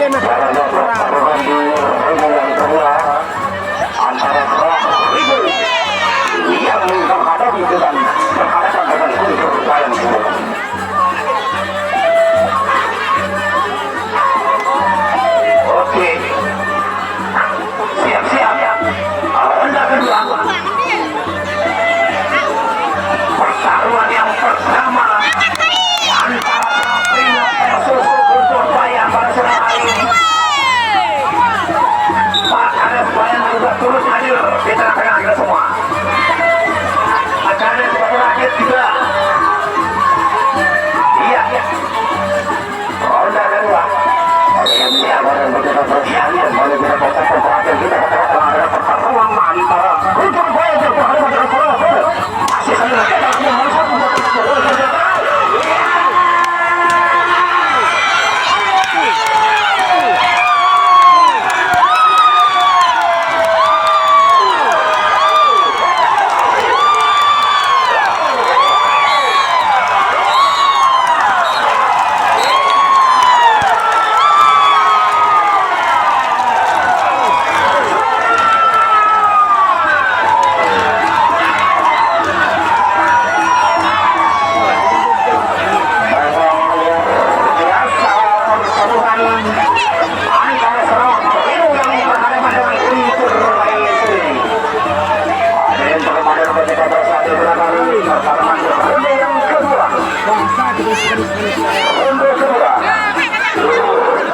antara 100.000 yang menghadapi dengan berhadapan dengan unsur dalam kubur. Oke, siap-siap. Ronde kedua, pertarungan yang pertama antara Prima versus Guntur Bayang pada sore hari ini. Pak Kades Bayang juga turut hadir di tengah-tengah kita semua. Pak Kades sebagai rakyat juga. Iya. Ronde kedua. Siap-siap dan begitu bersiap dan boleh kita fokus terakhir kita ada pertarungan antara Guntur Bayang dan berhadapan dengan Surabaya. Masih saja kita harus satu.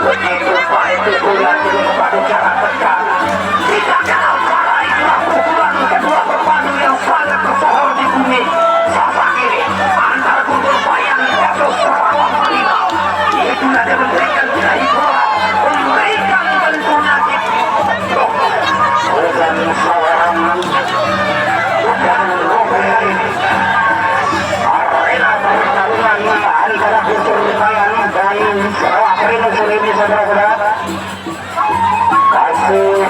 Begitu baik pukulan berpadu cara tekan. Kita kenal cara itulah pukulan kedua berpadu yang sangat tersohor di bumi. Sosok ini antara Guntur Bayang versus Surabaya final. Itulah dia memberikan kehiburan, memberikan penyakit. Bukan seorang, bukan rombongan ini. Arena pertarungan antara Guntur Bayang dan Surabaya ini saudara-saudara. Kasih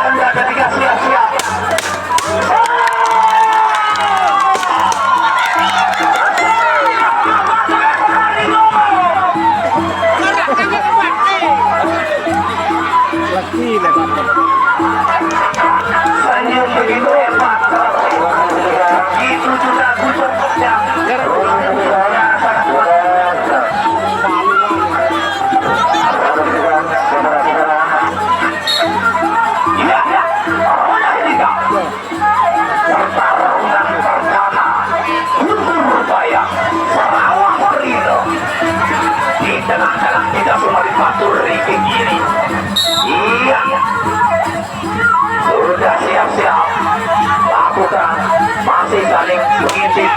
anda ketiga siap-siap. Senyum begitu hebat. Itu juga Guntur Bayang. Pertarungan pertama Guntur Bayang Surabaya Rio. Di tengah-tengah kita semua dipatur Riki kiri. Iya, sudah siap-siap. Lakukan, masih saling mengintip.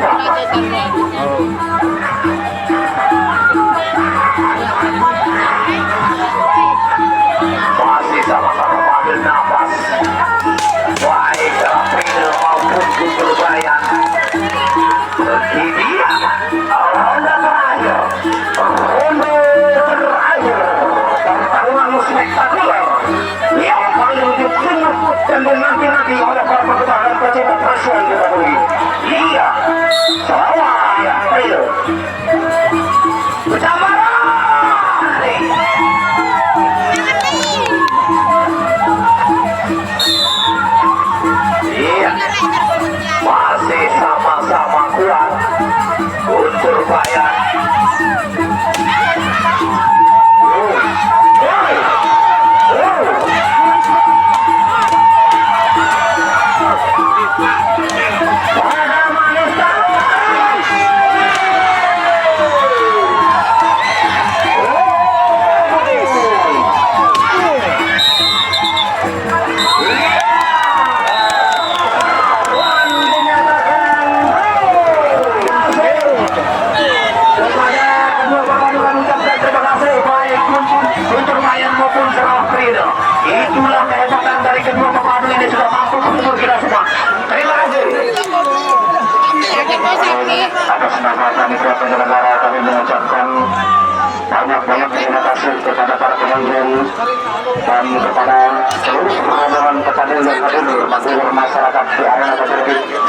Masih sama-sama ambil nafas. Baik April maupun Guntur Begini ronde terakhir. Ronde terakhir. Pertarungan spektakuler yang paling ditunggu dan dinanti-nanti oleh para peserta dan pecinta nasional kita beri. Iya, Sarawak April. Bersama masih sama-sama kuat Guntur Bayan. Itulah kehebatan dari kedua pemadu ini, sudah mampu menghibur kita semua. Terima kasih. Atas nama kami pihak penyelenggara, kami mengucapkan banyak-banyak terima kasih kepada para penonton dan kepada seluruh rombongan petani yang hadir, masyarakat di arena Pasir Ris.